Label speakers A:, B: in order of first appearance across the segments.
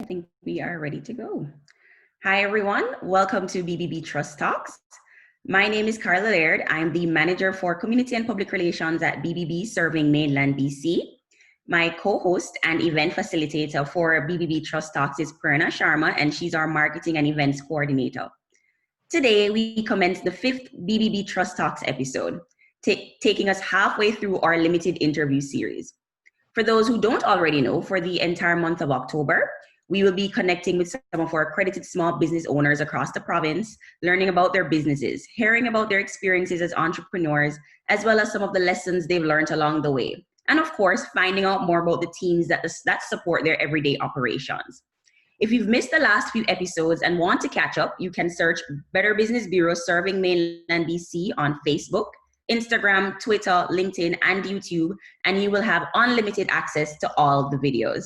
A: I think we are ready to go. Hi, everyone. Welcome to BBB Trust Talks. My name is Carla Laird. I'm the Manager for Community and Public Relations at BBB serving mainland BC. My co-host and event facilitator for BBB Trust Talks is Prerna Sharma, and she's our Marketing and Events Coordinator. Today, we commence the fifth BBB Trust Talks episode, taking us halfway through our limited interview series. For those who don't already know, for the entire month of October, we will be connecting with some of our accredited small business owners across the province, learning about their businesses, hearing about their experiences as entrepreneurs, as well as some of the lessons they've learned along the way. And of course, finding out more about the teams that support their everyday operations. If you've missed the last few episodes and want to catch up, you can search Better Business Bureau Serving Mainland BC on Facebook, Instagram, Twitter, LinkedIn, and YouTube, and you will have unlimited access to all the videos.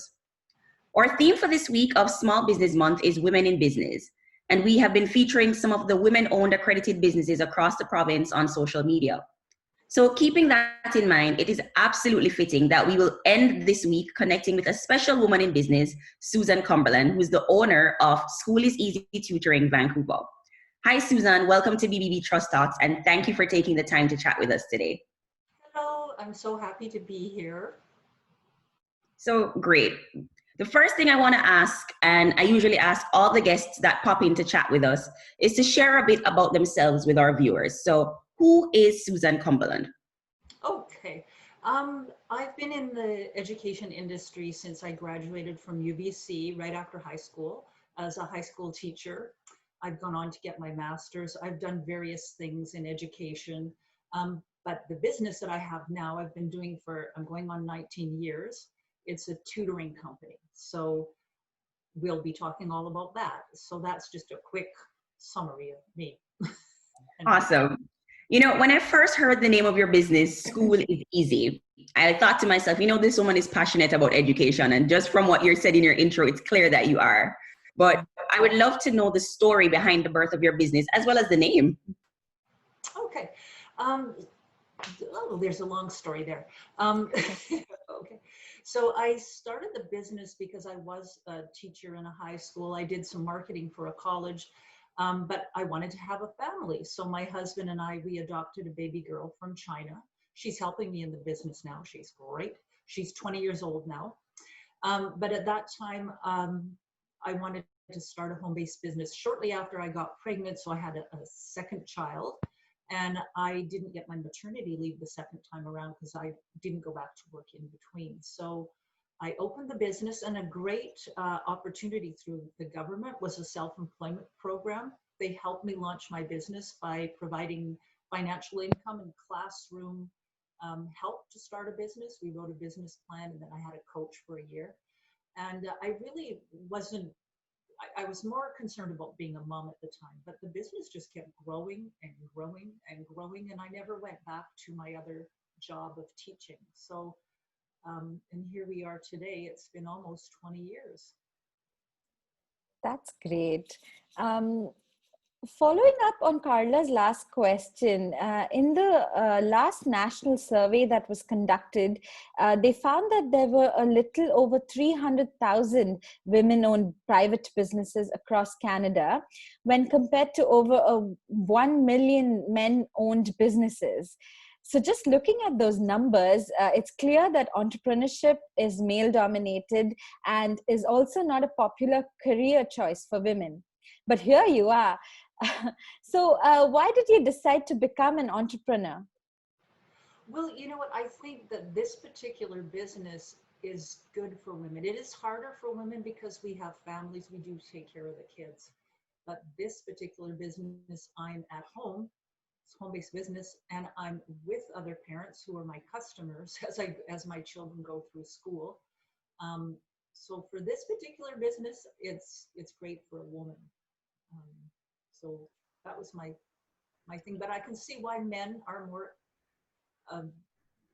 A: Our theme for this week of Small Business Month is Women in Business, and we have been featuring some of the women-owned accredited businesses across the province on social media. So keeping that in mind, it is absolutely fitting that we will end this week connecting with a special woman in business, Susan Cumberland, who is the owner of School is Easy Tutoring Vancouver. Hi, Susan. Welcome to BBB Trust Talks, and thank you for taking the time to chat with us today.
B: Hello, I'm so happy to be here.
A: So great. The first thing I want to ask, and I usually ask all the guests that pop in to chat with us, is to share a bit about themselves with our viewers. So who is Susan Cumberland?
B: Okay. I've been in the education industry since I graduated from UBC right after high school as a high school teacher. I've gone on to get my master's. I've done various things in education. But the business that I have now, I've been doing I'm going on 19 years. It's a tutoring company. So we'll be talking all about that. So that's just a quick summary of me.
A: Awesome. You know, when I first heard the name of your business, School is Easy, I thought to myself, this woman is passionate about education. And just from what you said in your intro, it's clear that you are. But I would love to know the story behind the birth of your business as well as the name.
B: Okay. There's a long story there. Okay. So I started the business because I was a teacher in a high school. I did some marketing for a college, but I wanted to have a family. So my husband and we adopted a baby girl from China. She's helping me in the business now. She's great. She's 20 years old now. But at that time, I wanted to start a home-based business shortly after I got pregnant. So I had a second child. And I didn't get my maternity leave the second time around because I didn't go back to work in between. So I opened the business, and a great opportunity through the government was a self-employment program. They helped me launch my business by providing financial income and classroom help to start a business. We wrote a business plan, and then I had a coach for a year. And I really I was more concerned about being a mom at the time, but the business just kept growing and growing and growing, and I never went back to my other job of teaching. So, and here we are today. It's been almost 20 years.
C: That's great. Following up on Carla's last question, in the last national survey that was conducted, they found that there were a little over 300,000 women-owned private businesses across Canada when compared to over 1 million men-owned businesses. So just looking at those numbers, it's clear that entrepreneurship is male-dominated and is also not a popular career choice for women. But here you are. So why did you decide to become an entrepreneur?
B: Well, you know what? I think that this particular business is good for women. It is harder for women because we have families, we do take care of the kids. But this particular business, I'm at home, it's home-based business, and I'm with other parents who are my customers as my children go through school. So for this particular business, it's great for a woman. So that was my thing. But I can see why men are more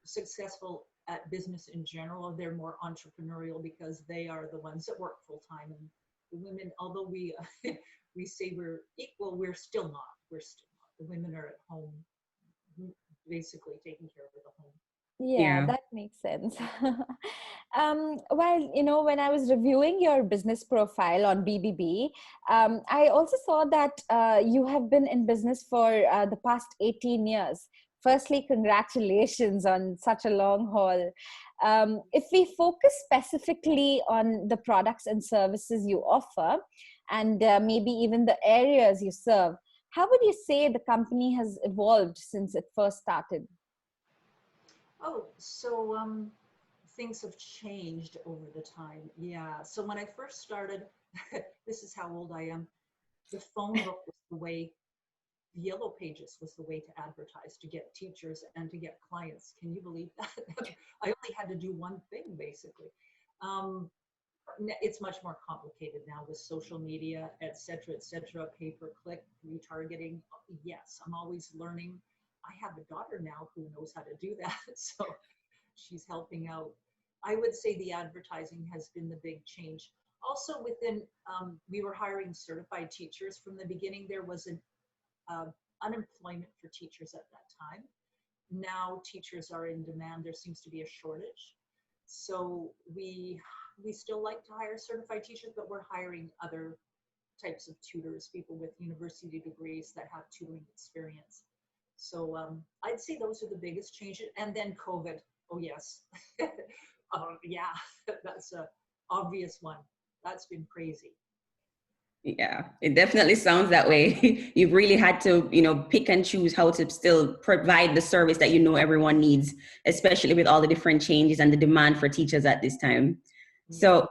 B: successful at business in general. They're more entrepreneurial because they are the ones that work full time. And the women, although we we say we're equal, we're still not. We're still not. The women are at home, basically taking care of the home.
C: Yeah,
A: Yeah.
C: that makes sense. Well, when I was reviewing your business profile on BBB, I also saw that you have been in business for the past 18 years. Firstly, congratulations on such a long haul. If we focus specifically on the products and services you offer, and maybe even the areas you serve, how would you say the company has evolved since it first started?
B: Oh, so things have changed over the time. Yeah. So when I first started, this is how old I am. The phone book was the way, the yellow pages was the way to advertise, to get teachers and to get clients. Can you believe that? I only had to do one thing basically. Um, it's much more complicated now with social media, et cetera, pay-per-click, retargeting. Yes, I'm always learning. I have a daughter now who knows how to do that. So she's helping out. I would say the advertising has been the big change. Also within, we were hiring certified teachers from the beginning. There was an unemployment for teachers at that time. Now teachers are in demand. There seems to be a shortage. So we still like to hire certified teachers, but we're hiring other types of tutors, people with university degrees that have tutoring experience. So I'd say those are the biggest changes. And then COVID. Oh yes, yeah, that's a obvious one. That's been crazy.
A: Yeah, it definitely sounds that way. You've really had to, pick and choose how to still provide the service that everyone needs, especially with all the different changes and the demand for teachers at this time.
B: Yeah.
A: So,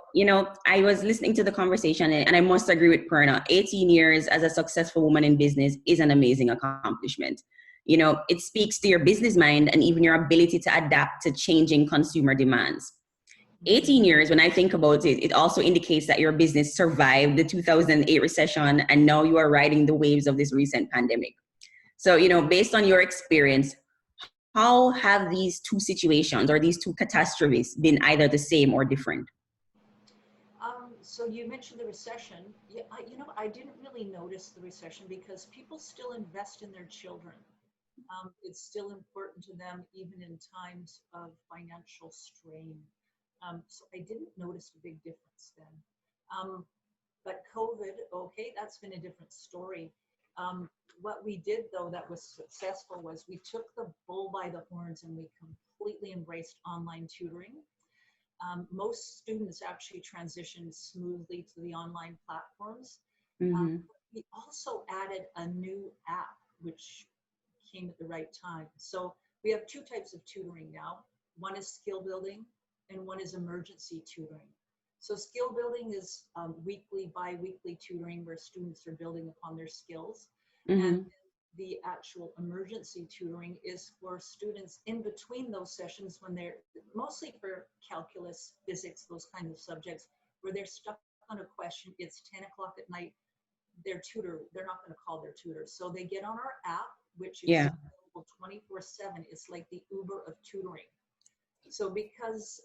A: I was listening to the conversation and I must agree with Perna. 18 years as a successful woman in business is an amazing accomplishment. It speaks to your business mind and even your ability to adapt to changing consumer demands. 18 years, when I think about it, it also indicates that your business survived the 2008 recession and now you are riding the waves of this recent pandemic. So, based on your experience, how have these two situations or these two catastrophes been either the same or different?
B: So you mentioned the recession. Yeah, I didn't really notice the recession because people still invest in their children. It's still important to them even in times of financial strain. So I didn't notice a big difference then. But COVID, okay, that's been a different story. What we did though that was successful was we took the bull by the horns and we completely embraced online tutoring. Most students actually transitioned smoothly to the online platforms.
A: Mm-hmm.
B: We also added a new app, which came at the right time. So we have two types of tutoring now. One is skill building and one is emergency tutoring. So skill building is weekly, bi-weekly tutoring where students are building upon their skills. And
A: Mm-hmm.
B: the actual emergency tutoring is for students in between those sessions when they're mostly for calculus, physics, those kinds of subjects where they're stuck on a question. It's 10 o'clock at night. Their tutor, they're not going to call their tutor. So they get on our app, which is
A: Yeah.
B: available 24/7. It's like the Uber of tutoring. So because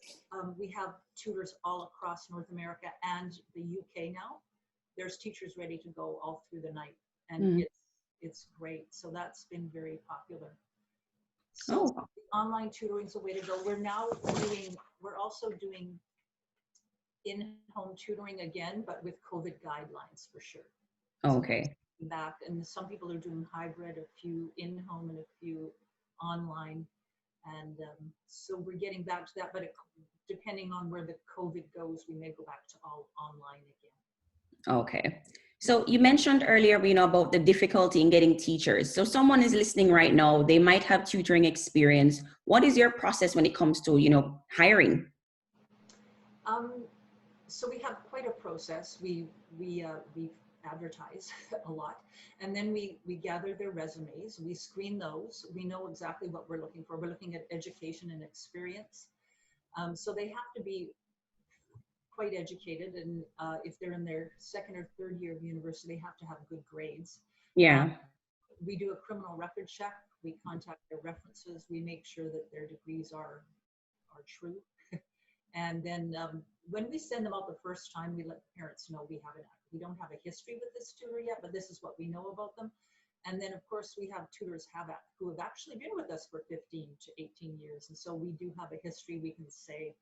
B: we have tutors all across North America and the UK now, there's teachers ready to go all through the night. And
A: Mm-hmm.
B: it's great. So that's been very popular. So
A: Oh,
B: the online tutoring is the way to go. We're also doing in-home tutoring again, but with COVID guidelines for sure. So
A: okay.
B: back, and some people are doing hybrid, a few in-home and a few online. And so we're getting back to that, but depending on where the COVID goes, we may go back to all online again.
A: Okay. So you mentioned earlier, about the difficulty in getting teachers. So someone is listening right now, they might have tutoring experience. What is your process when it comes to, hiring?
B: Um, so we have quite a process. We advertise a lot, and then we gather their resumes. We screen those. We know exactly what we're looking for. We're looking at education and experience. So they have to be quite educated, and if they're in their second or third year of university, they have to have good grades. Um,
A: Yeah.
B: we do a criminal record check. We contact their references. We make sure that their degrees are true. And then when we send them out the first time, we let the parents know we don't have a history with this tutor yet, but this is what we know about them. And then, of course, we have tutors who have actually been with us for 15 to 18 years. And so we do have a history. We can say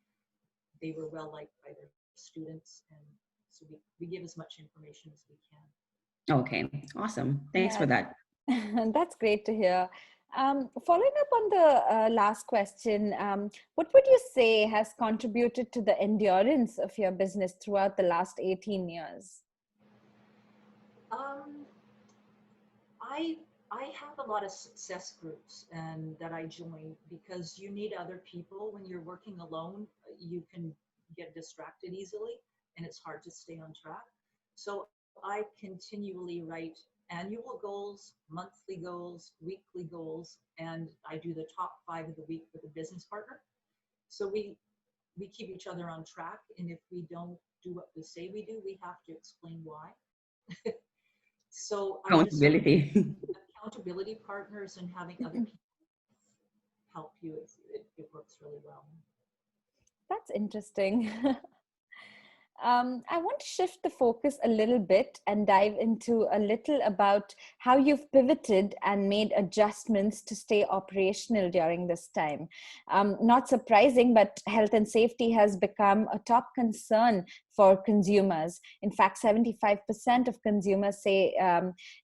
B: they were well liked by their students. And so we give as much information as we can.
A: Okay, awesome. Thanks for
C: Yeah,
A: that.
C: that's great to hear. Following up on the last question, what would you say has contributed to the endurance of your business throughout the last 18 years?
B: I have a lot of success groups and that I join because you need other people. When you're working alone, you can get distracted easily and it's hard to stay on track. So I continually write annual goals, monthly goals, weekly goals, and I do the top 5 of the week with a business partner. So we keep each other on track, and if we don't do what we say we do, we have to explain why. So I just
A: Accountability.
B: accountability partners and having other people help you, it works really well.
C: That's interesting. I want to shift the focus a little bit and dive into a little about how you've pivoted and made adjustments to stay operational during this time. Not surprising, but health and safety has become a top concern for consumers. In fact, 75% of consumers say,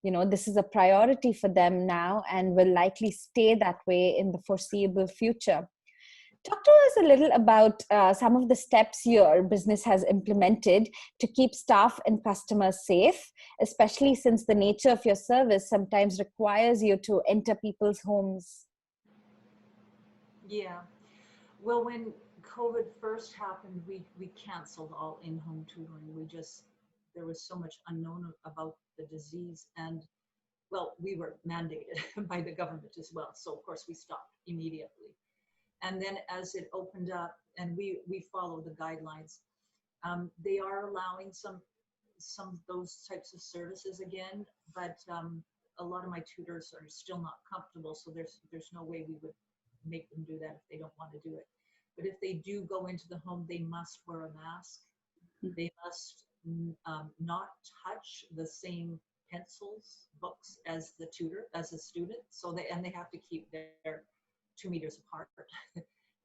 C: this is a priority for them now and will likely stay that way in the foreseeable future. Talk to us a little about some of the steps your business has implemented to keep staff and customers safe, especially since the nature of your service sometimes requires you to enter people's homes.
B: Yeah. Well, when COVID first happened, we canceled all in-home tutoring. There was so much unknown about the disease, and well, we were mandated by the government as well. So of course we stopped immediately. And then as it opened up and we follow the guidelines, they are allowing some of those types of services again, but a lot of my tutors are still not comfortable. So there's no way we would make them do that if they don't want to do it. But if they do go into the home, they must wear a mask. They must not touch the same pencils, books as the student. So they have to keep their 2 meters apart,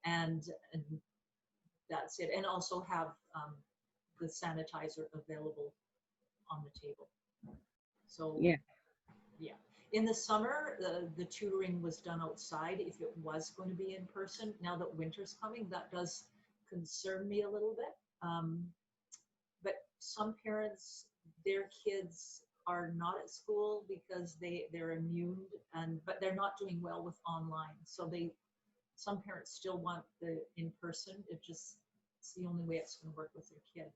B: and that's it. And also have the sanitizer available on the table. So yeah. In the summer, the tutoring was done outside if it was going to be in person. Now that winter's coming, that does concern me a little bit. But some parents, their kids are not at school because they're immune, but they're not doing well with online. So some parents still want the in-person. It's the only way it's going to work with their kid.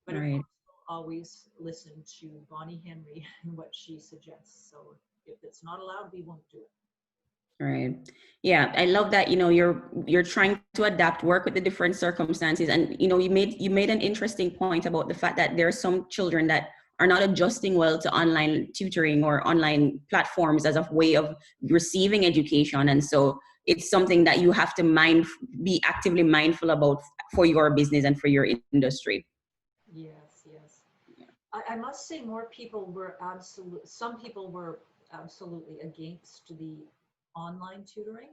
B: But right. Of course, we'll always listen to Bonnie Henry and what she suggests. So if it's not allowed, we won't do it.
A: Right. Yeah, I love that. You're trying to adapt, work with the different circumstances, and you made an interesting point about the fact that there are some children that are not adjusting well to online tutoring or online platforms as a way of receiving education, and so it's something that you have to be actively mindful about for your business and for your industry.
B: Yes. Yeah. I must say some people were absolutely against the online tutoring,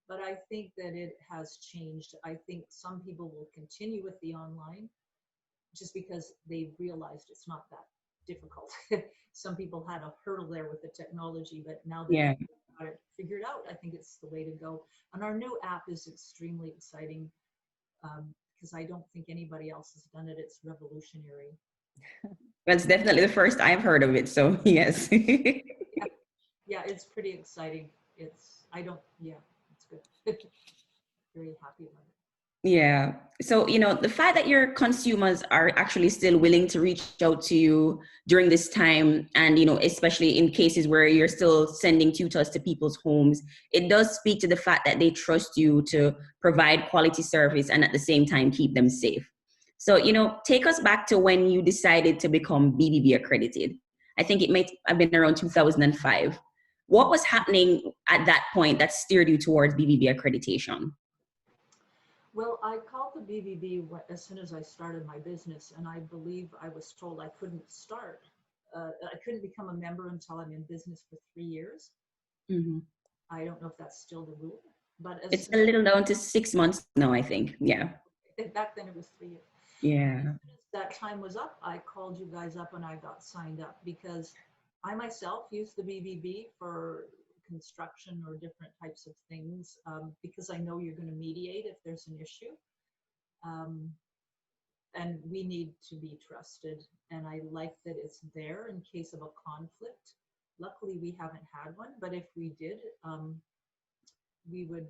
B: but I think that it has changed. I think some people will continue with the online just because they realized it's not that difficult. Some people had a hurdle there with the technology, but now that they've got it figured out, I think it's the way to go. And our new app is extremely exciting because I don't think anybody else has done it. It's revolutionary.
A: That's definitely the first I've heard of it. So yes.
B: Yeah, it's pretty exciting. It's good. Very happy about it.
A: Yeah. So, the fact that your consumers are actually still willing to reach out to you during this time, and, especially in cases where you're still sending tutors to people's homes, it does speak to the fact that they trust you to provide quality service and at the same time keep them safe. So, take us back to when you decided to become BBB accredited. I think it might have been around 2005. What was happening at that point that steered you towards BBB accreditation?
B: Well, I called the BBB as soon as I started my business, and I believe I was told I couldn't start I couldn't become a member until I'm in business for 3 years.
A: Mm-hmm.
B: I don't know if that's still the rule, but as
A: It's
B: soon
A: a little down to 6 months now, I think. Yeah.
B: back then it was 3 years.
A: Yeah.
B: As soon as that time was up, I called you guys up and I got signed up because I myself use the BBB for construction or different types of things because I know you're going to mediate if there's an issue. And we need to be trusted. And I like that it's there in case of a conflict. Luckily, we haven't had one, but if we did, we would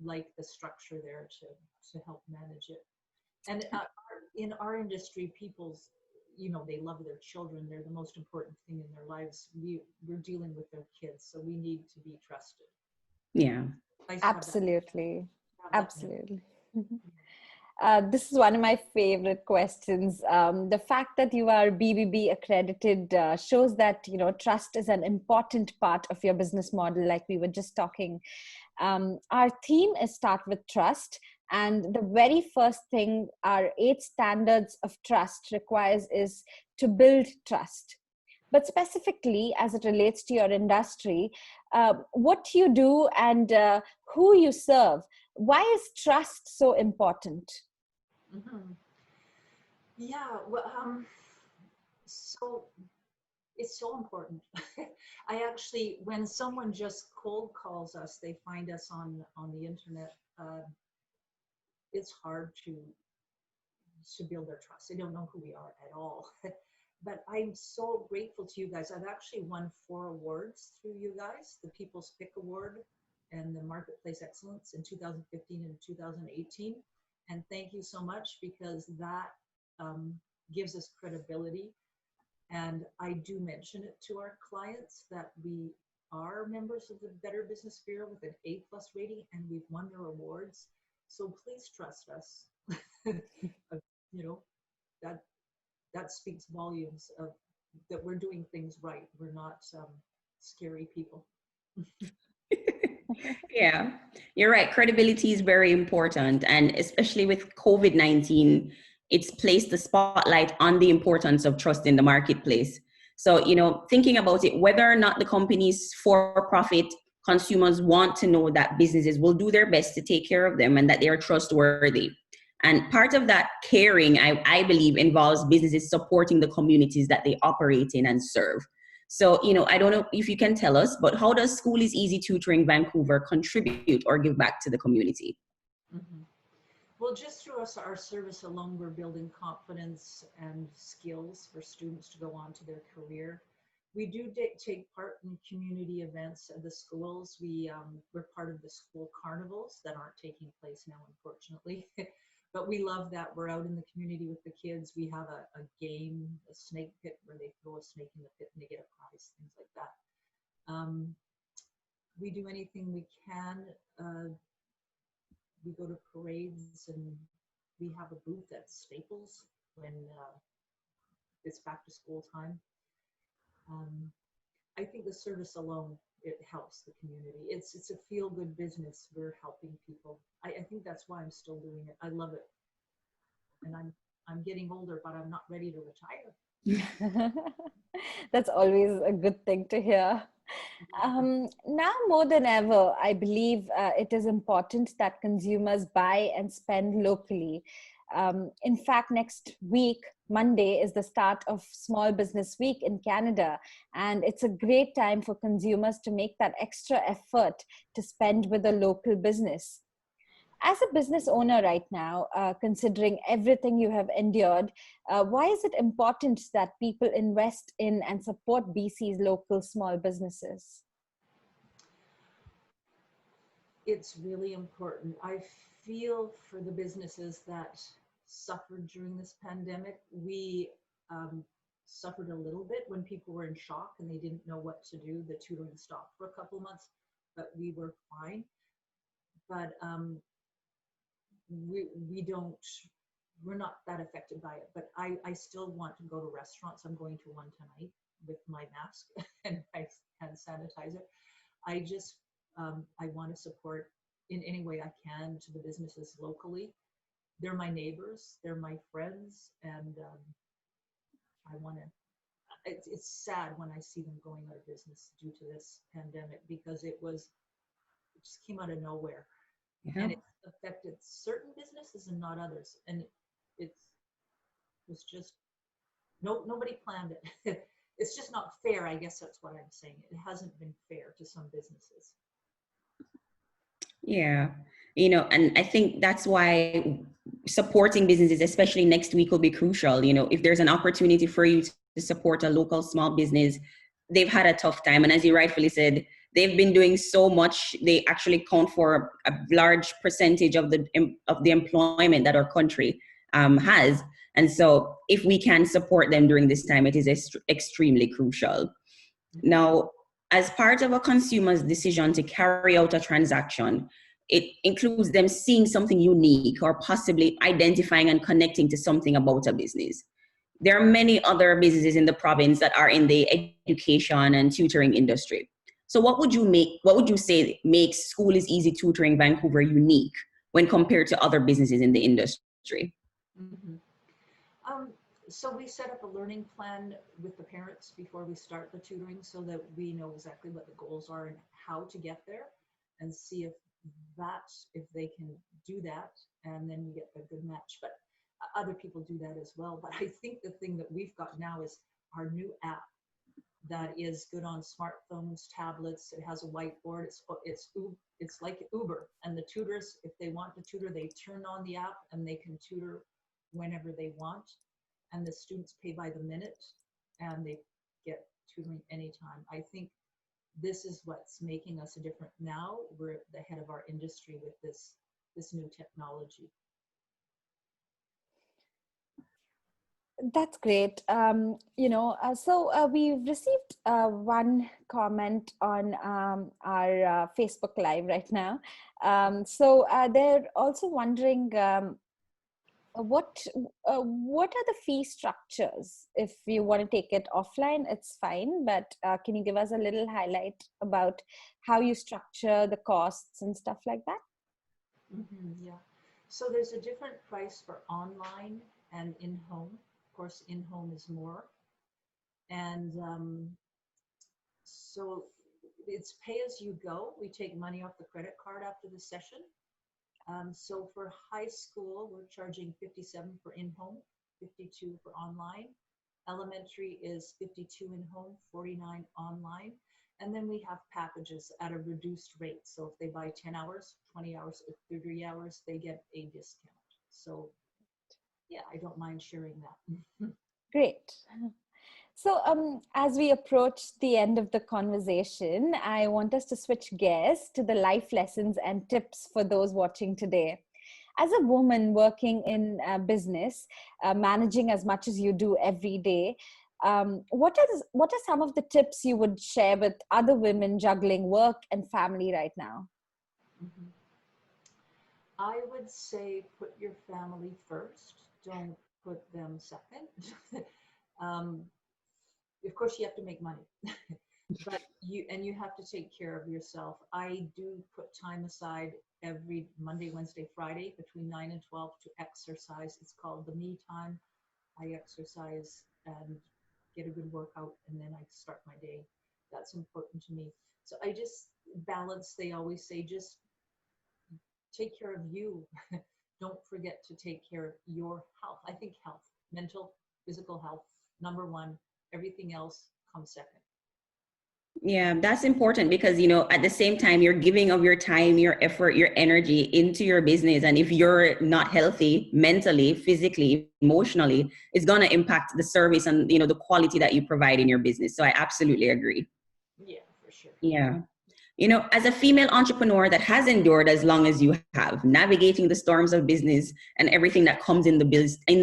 B: like the structure there to help manage it. And in our industry, people's, they love their children. They're the most important thing in their lives. We're dealing with their kids, so we need to be trusted.
A: Yeah.
B: Nice to have that.
C: Absolutely.
B: Have that
C: Absolutely. This is one of my favorite questions. The fact that you are BBB accredited shows that trust is an important part of your business model, like we were just talking. Our theme is Start with Trust, and the very first thing our 8 standards of trust requires is to build trust. But specifically, as it relates to your industry, what you do and who you serve, why is trust so important?
B: Mm-hmm. Yeah, well, so it's so important. I actually, when someone just cold calls us, they find us on the internet. It's hard to build their trust. They don't know who we are at all. But I'm so grateful to you guys. I've actually won 4 awards through you guys: the People's Pick Award and the Marketplace Excellence in 2015 and 2018. And thank you so much, because that gives us credibility. And I do mention it to our clients that we are members of the Better Business Bureau with an A+ rating, and we've won their awards. So please trust us. That speaks volumes of that we're doing things right. We're not scary people.
A: Yeah, you're right. Credibility is very important. And especially with COVID-19, it's placed the spotlight on the importance of trust in the marketplace. So, thinking about it, whether or not the company's for-profit, consumers want to know that businesses will do their best to take care of them and that they are trustworthy. And part of that caring, I believe, involves businesses supporting the communities that they operate in and serve. So, I don't know if you can tell us, but how does School is Easy Tutoring Vancouver contribute or give back to the community?
B: Mm-hmm. Well, just through our service alone, we're building confidence and skills for students to go on to their career. We do take part in community events at the schools. We're part of the school carnivals that aren't taking place now, unfortunately. But we love that. We're out in the community with the kids. We have a game, a snake pit, where they throw a snake in the pit and they get a prize, things like that. We do anything we can. We go to parades, and we have a booth at Staples when it's back to school time. I think the service alone, it helps the community. It's a feel-good business. We're helping people. I think that's why I'm still doing it. I love it. And I'm getting older, but I'm not ready to retire.
C: That's always a good thing to hear. Now more than ever, I believe it is important that consumers buy and spend locally. In fact, next week, Monday, is the start of Small Business Week in Canada, and it's a great time for consumers to make that extra effort to spend with a local business. As a business owner right now, considering everything you have endured, why is it important that people invest in and support BC's local small businesses?
B: It's really important. I feel for the businesses that suffered during this pandemic. We suffered a little bit when people were in shock and they didn't know what to do. The tutoring stopped for a couple months, but we were fine. But we're not that affected by it. But I still want to go to restaurants. I'm going to one tonight with my mask and my hand sanitizer. I want to support in any way I can to the businesses locally. They're my neighbors, they're my friends, and it's sad when I see them going out of business due to this pandemic, because it just came out of nowhere,
A: Yeah.
B: and it affected certain businesses and not others. And it was just nobody planned it. It's just not fair. I guess that's what I'm saying. It hasn't been fair to some businesses.
A: Yeah. And I think that's why supporting businesses, especially next week, will be crucial. If there's an opportunity for you to support a local small business, they've had a tough time. And as you rightfully said, they've been doing so much. They actually count for a large percentage of the employment that our country has. And so if we can support them during this time, it is extremely crucial. Now, as part of a consumer's decision to carry out a transaction, it includes them seeing something unique or possibly identifying and connecting to something about a business. There are many other businesses in the province that are in the education and tutoring industry. So what would you say makes School is Easy Tutoring Vancouver unique when compared to other businesses in the industry?
B: Mm-hmm. So we set up a learning plan with the parents before we start the tutoring, so that we know exactly what the goals are and how to get there, and see if they can do that, and then we get a good match. But other people do that as well. But I think the thing that we've got now is our new app that is good on smartphones, tablets. It has a whiteboard. It's like Uber, and the tutors, if they want to tutor, they turn on the app and they can tutor whenever they want. And the students pay by the minute, and they get tutoring anytime. I think this is what's making us different now. We're at the head of our industry with this new technology.
C: That's great. We've received one comment on our Facebook Live right now. They're also wondering, what are the fee structures? If you want to take it offline, it's fine, but can you give us a little highlight about how you structure the costs and stuff like that?
B: Mm-hmm, yeah. So there's a different price for online and in-home. Of course, in-home is more. And so it's pay as you go. We take money off the credit card after the session. So for high school, we're charging $57 for in-home, $52 for online. Elementary is $52 in-home, $49 online. And then we have packages at a reduced rate. So if they buy 10 hours, 20 hours, or 30 hours, they get a discount. So yeah, I don't mind sharing that.
C: Great. So as we approach the end of the conversation, I want us to switch gears to the life lessons and tips for those watching today. As a woman working in business, managing as much as you do every day, what are some of the tips you would share with other women juggling work and family right now?
B: Mm-hmm. I would say put your family first. Don't put them second. Of course, you have to make money, but you have to take care of yourself. I do put time aside every Monday, Wednesday, Friday between 9 and 12 to exercise. It's called the me time. I exercise and get a good workout, and then I start my day. That's important to me. So I just balance. They always say, just take care of you. Don't forget to take care of your health. I think health, mental, physical health, number one. Everything else comes second.
A: Yeah, that's important because, at the same time, you're giving of your time, your effort, your energy into your business. And if you're not healthy mentally, physically, emotionally, it's going to impact the service and, the quality that you provide in your business. So I absolutely agree.
B: Yeah, for sure.
A: Yeah. As a female entrepreneur that has endured as long as you have, navigating the storms of business and everything that comes in the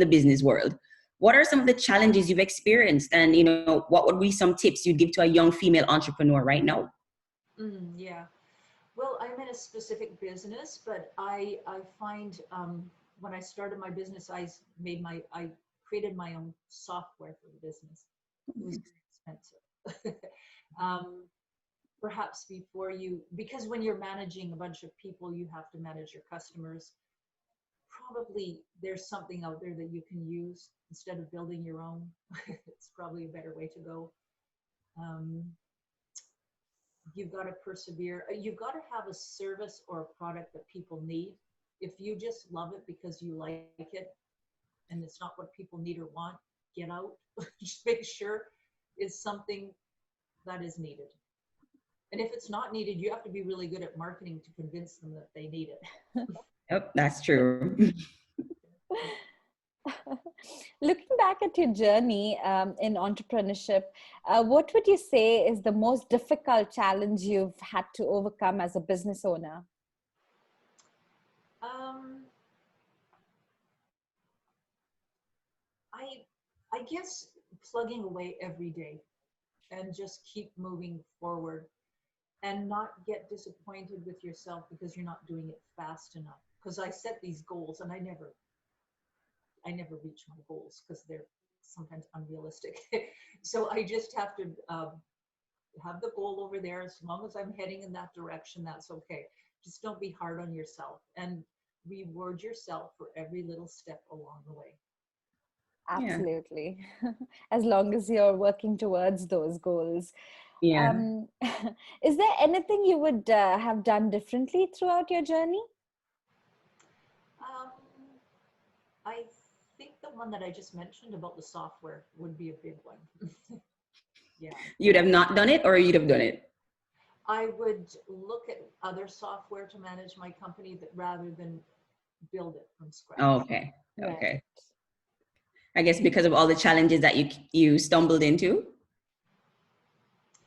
A: business world, what are some of the challenges you've experienced? And, what would be some tips you'd give to a young female entrepreneur right now?
B: Yeah. Well, I'm in a specific business, but I find when I started my business, I created my own software for the business. It was very expensive. Perhaps because when you're managing a bunch of people, you have to manage your customers, probably there's something out there that you can use instead of building your own. It's probably a better way to go. You've got to persevere. You've got to have a service or a product that people need. If you just love it because you like it and it's not what people need or want, get out. Just make sure it's something that is needed. And if it's not needed, you have to be really good at marketing to convince them that they need it.
A: Yep, that's true.
C: Looking back at your journey in entrepreneurship, what would you say is the most difficult challenge you've had to overcome as a business owner?
B: I guess plugging away every day and just keep moving forward and not get disappointed with yourself because you're not doing it fast enough. Because I set these goals and I never reach my goals because they're sometimes unrealistic. So I just have to have the goal over there. As long as I'm heading in that direction, that's okay. Just don't be hard on yourself and reward yourself for every little step along the way.
C: Absolutely. Yeah. As long as you're working towards those goals.
A: Yeah.
C: Is there anything you would have done differently throughout your journey?
B: I think the one that I just mentioned about the software would be a big one. Yeah.
A: You'd have not done it, or you'd have done it?
B: I would look at other software to manage my company rather than build it from scratch.
A: Oh, okay.
C: Right.
A: Okay. I guess because of all the challenges that you stumbled into?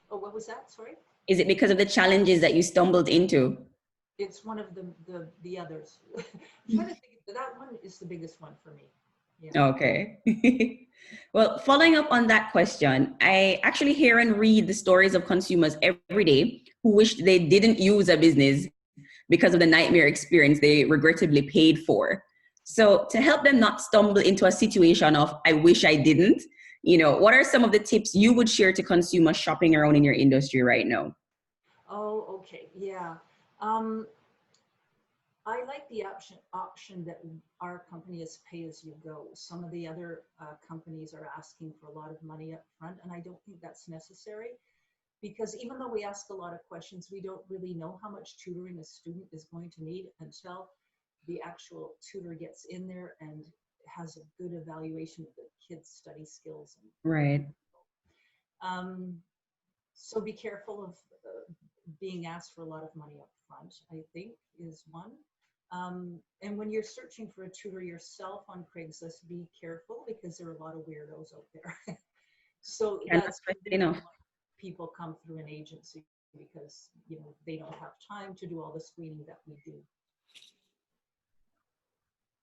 B: Oh, what was that? Sorry?
A: Is it because of the challenges that you stumbled into?
B: It's one of the others. I'm trying to think. That one is the biggest one for me. Yeah.
A: Okay. Well, following up on that question, I actually hear and read the stories of consumers every day who wished they didn't use a business because of the nightmare experience they regrettably paid for. So to help them not stumble into a situation of, I wish I didn't, what are some of the tips you would share to consumers shopping around in your industry right now?
B: Oh, okay. Yeah. I like the option that our company is pay as you go. Some of the other companies are asking for a lot of money up front, and I don't think that's necessary, because even though we ask a lot of questions, we don't really know how much tutoring a student is going to need until the actual tutor gets in there and has a good evaluation of the kids' study skills.
A: Right.
B: So be careful of being asked for a lot of money up front, I think, is one. And when you're searching for a tutor yourself on Craigslist, be careful because there are a lot of weirdos out there. So that's enough. People come through an agency because they don't have time to do all the screening that we do.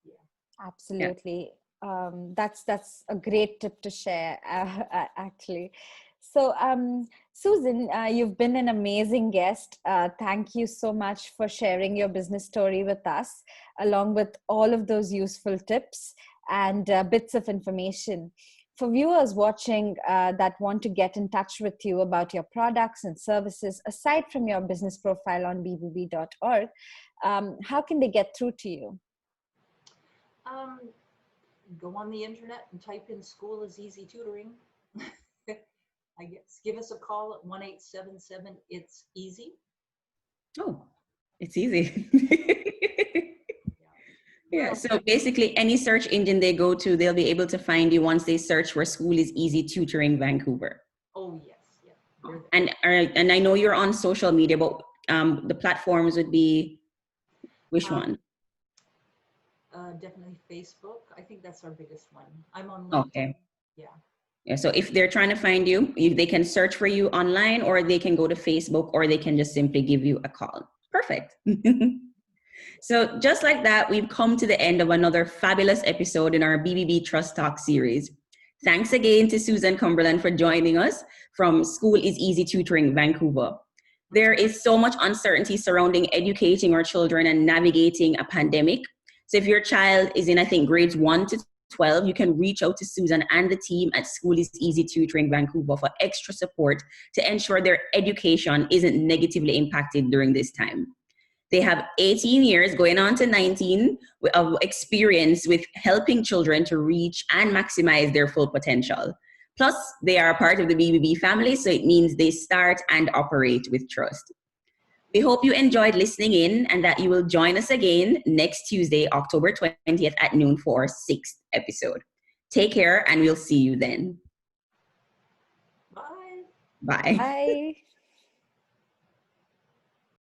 B: Yeah.
C: Absolutely. Yeah. That's a great tip to share, actually. So, Susan, you've been an amazing guest. Thank you so much for sharing your business story with us, along with all of those useful tips and bits of information. For viewers watching that want to get in touch with you about your products and services, aside from your business profile on bbb.org, how can they get through to you?
B: Go on the internet and type in School is Easy Tutoring. I guess give us a call at 1-877 It's Easy.
A: Oh, it's easy. Yeah. So basically, any search engine they go to, they'll be able to find you once they search for School is Easy Tutoring Vancouver.
B: Oh yes, yeah.
A: And I know you're on social media, but the platforms would be which one?
B: Definitely Facebook. I think that's our biggest one. I'm on LinkedIn.
A: Okay.
B: Yeah.
A: Yeah. So if they're trying to find you, they can search for you online, or they can go to Facebook, or they can just simply give you a call. Perfect. So just like that, we've come to the end of another fabulous episode in our BBB Trust Talk series. Thanks again to Susan Cumberland for joining us from School is Easy Tutoring Vancouver. There is so much uncertainty surrounding educating our children and navigating a pandemic. So if your child is in, I think, grades 1 to 12, you can reach out to Susan and the team at School is Easy Tutoring Vancouver for extra support to ensure their education isn't negatively impacted during this time. They have 18 years, going on to 19, of experience with helping children to reach and maximize their full potential. Plus, they are a part of the BBB family, so it means they start and operate with trust. We hope you enjoyed listening in and that you will join us again next Tuesday, October 20th at noon for our 6th episode. Take care, and we'll see you then.
B: Bye.
A: Bye.
C: Bye.